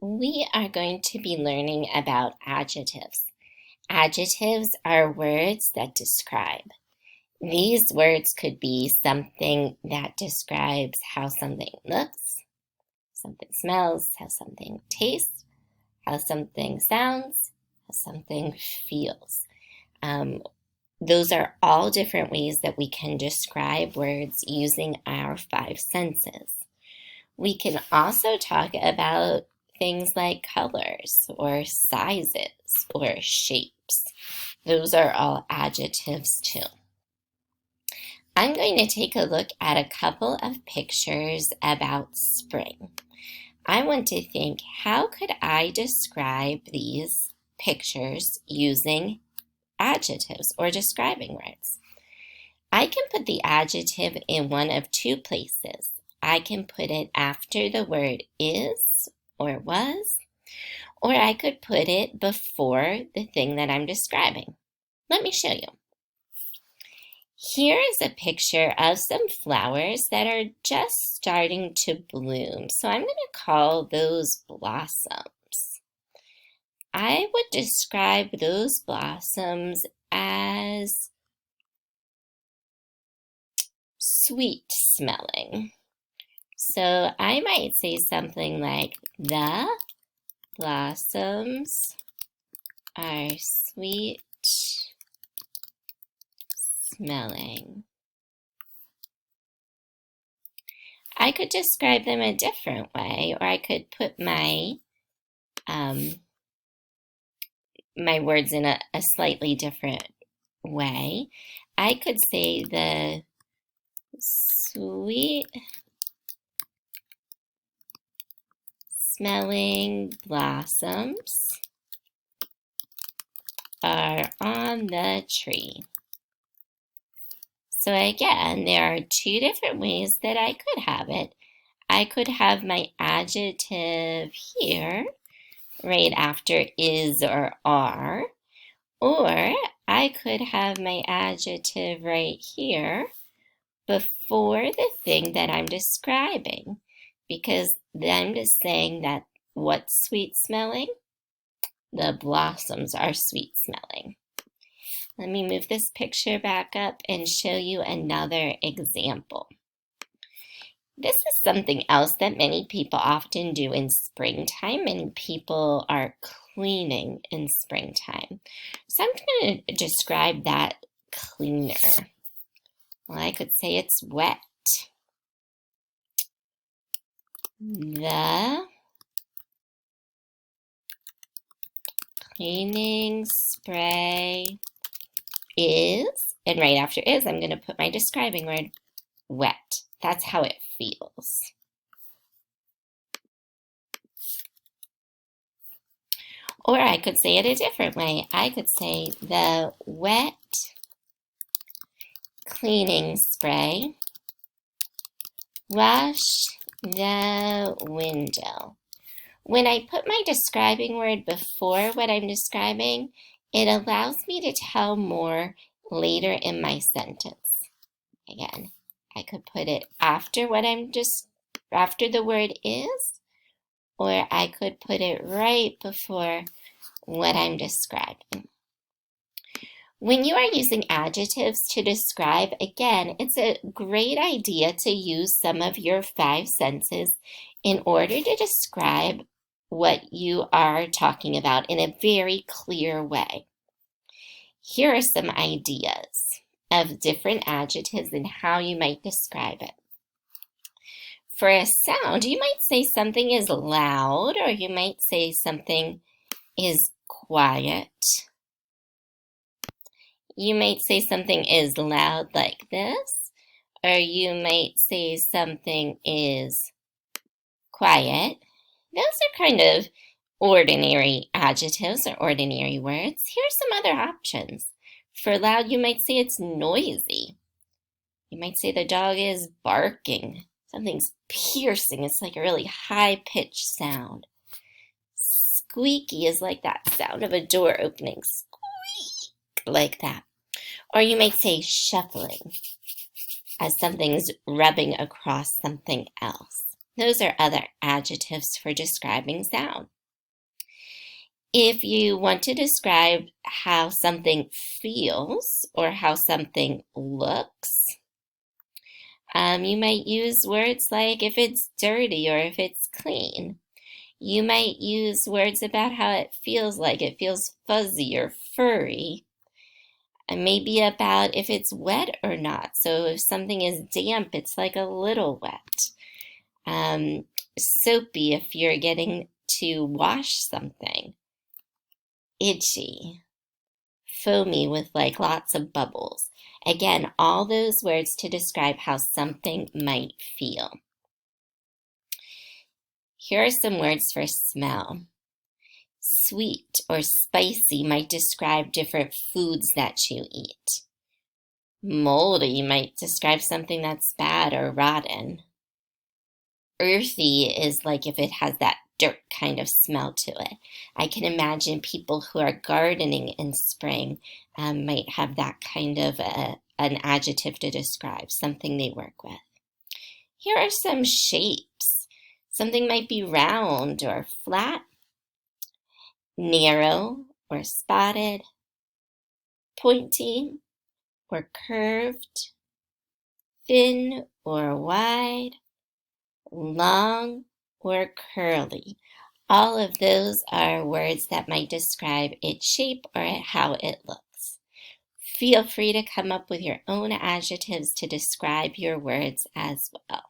We are going to be learning about adjectives. Adjectives are words that describe. These words could be something that describes how something looks, something smells, how something tastes, how something sounds, how something feels. Those are all different ways that we can describe words using our five senses. We can also talk about things like colors or sizes or shapes. Those are all adjectives too. I'm going to take a look at a couple of pictures about spring. I want to think, how could I describe these pictures using adjectives or describing words? I can put the adjective in one of two places. I can put it after the word is or was, or I could put it before the thing that I'm describing. Let me show you. Here is a picture of some flowers that are just starting to bloom. So I'm going to call those blossoms. I would describe those blossoms as sweet smelling. So I might say something like, the blossoms are sweet smelling. I could describe them a different way, or I could put my my words in a slightly different way. I could say the sweet smelling blossoms are on the tree. So again, there are two different ways that I could have it. I could have my adjective here right after is or are, or I could have my adjective right here before the thing that I'm describing, because then I'm just saying that what's sweet smelling? The blossoms are sweet smelling. Let me move this picture back up and show you another example. This is something else that many people often do in springtime. Many people are cleaning in springtime. So I'm going to describe that cleaner. Well, I could say it's wet. The cleaning spray is, and right after is, I'm going to put my describing word, wet. That's how it feels. Or I could say it a different way. I could say the wet cleaning spray washed the window. When I put my describing word before what I'm describing, it allows me to tell more later in my sentence. Again, I could put it after what after the word is, or I could put it right before what I'm describing. When you are using adjectives to describe, again, it's a great idea to use some of your five senses in order to describe what you are talking about in a very clear way. Here are some ideas of different adjectives and how you might describe it. For a sound, you might say something is loud, or you might say something is quiet. You might say something is loud like this, or you might say something is quiet. Those are kind of ordinary adjectives or ordinary words. Here's some other options. For loud, you might say it's noisy. You might say the dog is barking. Something's piercing. It's like a really high-pitched sound. Squeaky is like that sound of a door opening. Squeak, like that. Or you might say shuffling, as something's rubbing across something else. Those are other adjectives for describing sound. If you want to describe how something feels or how something looks, you might use words like if it's dirty or if it's clean. You might use words about how it feels, like it feels fuzzy or furry, and maybe about if it's wet or not. So if something is damp, it's like a little wet. Soapy if you're getting to wash something. Itchy. Foamy with like lots of bubbles. Again, all those words to describe how something might feel. Here are some words for smell. Sweet or spicy might describe different foods that you eat. Moldy might describe something that's bad or rotten. Earthy is like if it has that dirt kind of smell to it. I can imagine people who are gardening in spring might have that kind of an adjective to describe something they work with. Here are some shapes. Something might be round or flat, narrow or spotted, pointy or curved, thin or wide, long or curly. All of those are words that might describe its shape or how it looks. Feel free to come up with your own adjectives to describe your words as well.